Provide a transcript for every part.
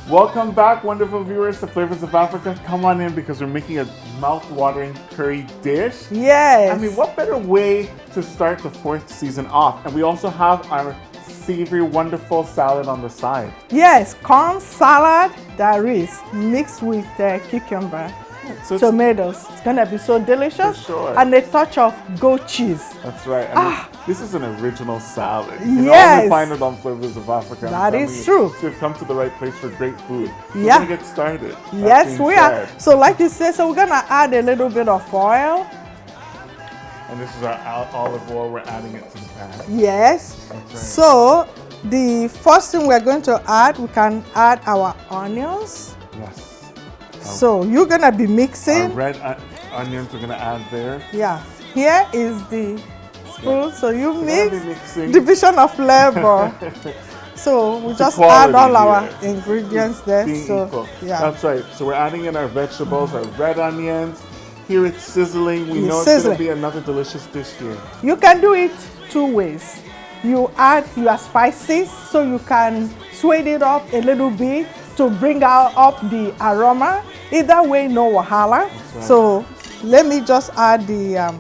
Welcome back, wonderful viewers, to Flavors of Africa. Come on in because we're making a mouth-watering curry dish. Yes. I mean, what better way to start the fourth season off? And we also have our savory, wonderful salad on the side. Yes, corn salad that is mixed with cucumber, So tomatoes. It's gonna be so delicious. For sure. And a touch of goat cheese. That's right. I mean, this is an original salad. You know, Yes. only find it on Flavors of Africa. I'm That telling is you. true. So you've come to the right place for great food. So Yeah. We're gonna get started. That Yes, being we are. said, So like you said, so we're gonna add a little bit of oil. And this is our olive oil. We're adding it to the pan. Yes. That's right. So the first thing we're going to add, we can add our onions. Yes. So you're gonna be Our mixing. red onions we're gonna add there. Yeah. Here is the spoon. So you We're mix. gonna be mixing. Division of labor. So we just equality add all our here. ingredients there. Being So equal. yeah, That's right. So we're adding in our vegetables, our red onions. Here it's sizzling. We It's know it's sizzling. gonna be another delicious dish here. you can do it two ways. You add your spices so you can sweet it up a little bit to bring up the aroma. Either way, no wahala. right. So let me just add the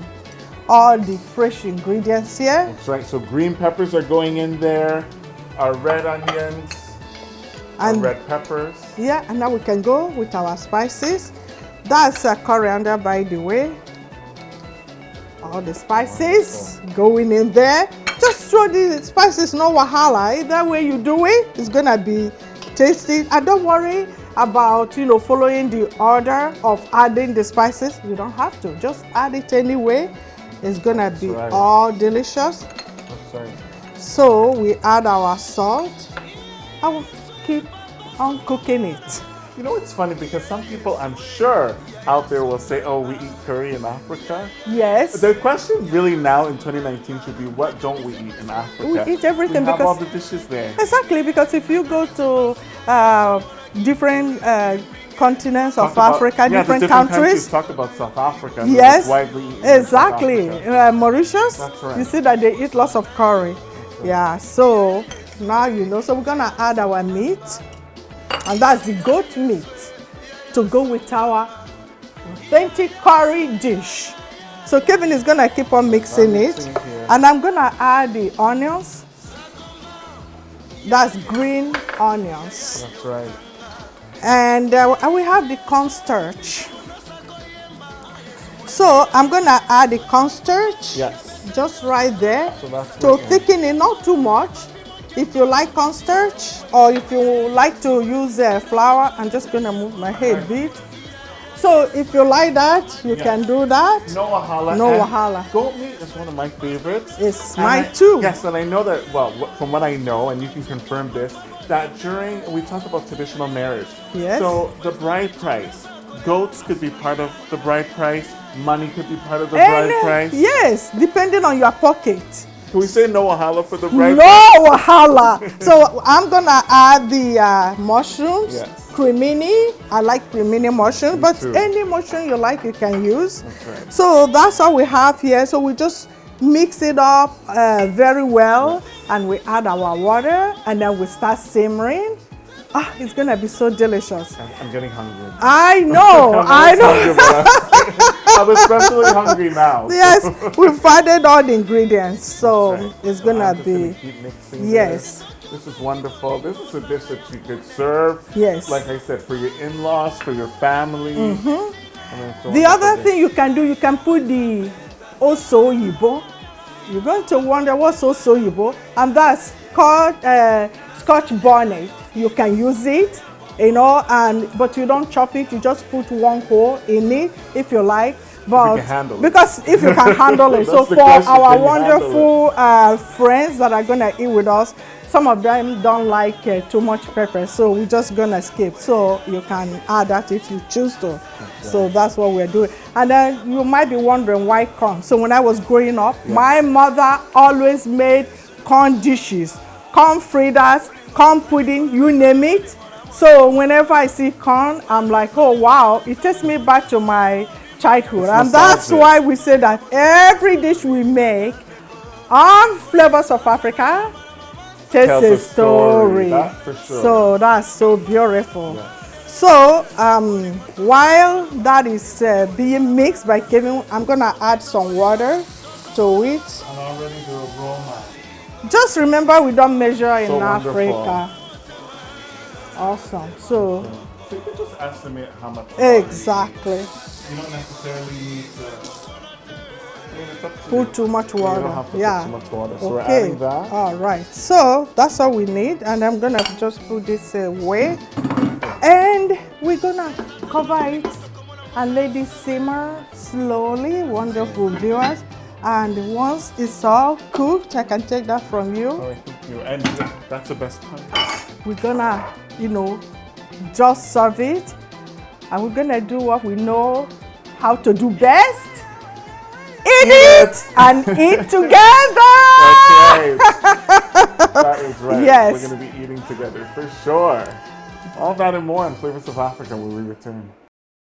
all the fresh ingredients here. That's right. So green peppers are going in there. Our red onions, our And red peppers. yeah, and now we can go with our spices. That's coriander, by the way. All the spices going in there. Just throw the spices, no wahala. Either way you do it, it's gonna be tasty. And don't worry about following the order of adding the spices. You don't have to. Just add it anyway. It's gonna be right. all delicious. That's right. So we add our salt. I will keep on cooking it. You know, it's funny because some people, I'm sure, out there will say, oh, we eat curry in Africa. Yes. The question really now in 2019 should be, what don't we eat in Africa? We eat everything we have because- all the dishes there. Exactly, because if you go to different continents of Talk about- Africa, yeah, the different countries. Talk about South Africa. and Yes, it's widely eaten in South exactly. Africa. Mauritius, That's right. you see that they eat lots of curry. Yeah, so now you know. So we're gonna add our meat, and that's the goat meat to go with our authentic curry dish. So Kevin is gonna keep on mixing I'm it, mixing here. and I'm gonna add the onions. That's green onions. That's right. And we have the cornstarch. So I'm gonna add the cornstarch Yes. just right there So that's to what- thicken it, not too much. If you like cornstarch or if you like to use flour, I'm just gonna move my head a bit. So if you like that, you can do that. No wahala. No And wahala. Goat meat is one of my favorites. It's And mine too. Yes, and I know that, well, from what I know, and you can confirm this, that during, we talk about traditional marriage. Yes. So the bride price, goats could be part of the bride price, money could be part of the bride price. Yes, depending on your pocket. Can we say no wahala for the bride No price? wahala. So I'm gonna add the mushrooms, Yes. cremini. I like cremini mushrooms, but too. any mushroom you like, you can use. That's right. So that's all we have here. So we just mix it up very well, and we add our water, and then we start simmering. Ah, it's gonna be so delicious. I'm getting hungry. I know, I know. I'm especially hungry now. Yes, we've added all the ingredients, so Right. it's So gonna I'm just be. gonna keep mixing Yes. this. This is wonderful. This is a dish that you could serve. Yes. Like I said, for your in-laws, for your family. The other thing you can do, you can put the oso yibo. You're going to wonder what's oso yibo, and that's called Scotch bonnet. You can use it, but you don't chop it. You just put one hole in it if you like. But can handle it. because if you can handle it, so That's the for question, our can you handle wonderful friends that are gonna eat with us, some of them don't like too much pepper, so we're just gonna skip. So you can add that if you choose to. So that's what we're doing. And then you might be wondering why corn. So when I was growing up, my mother always made corn dishes, corn fritters, corn pudding, you name it. So whenever I see corn, I'm like, oh wow, it takes me back to my childhood. It's And that's nostalgic. why we say that every dish we make on Flavors of Africa tells a story. That's for sure. So that's so beautiful. Yeah. So while that is being mixed by Kevin, I'm gonna add some water to it. And already the aroma. Just remember, we don't measure in So Africa. Awesome. So you can just estimate how much. exactly. You don't necessarily need to. I mean, it's up to Put you. too much You water. don't have to Yeah. put too much water. So we're Okay. adding that. All right. So that's all we need, and I'm gonna just put this away, and we're gonna cover it and let it simmer slowly. Wonderful viewers. And once it's all cooked, I can take that from you. Oh, thank you. And that's the best part. We're gonna, just serve it, and we're gonna do what we know how to do best. Eat it and eat together. That's right. That is right. Yes. We're going to be eating together for sure. All that and more on Flavors of Africa when we return.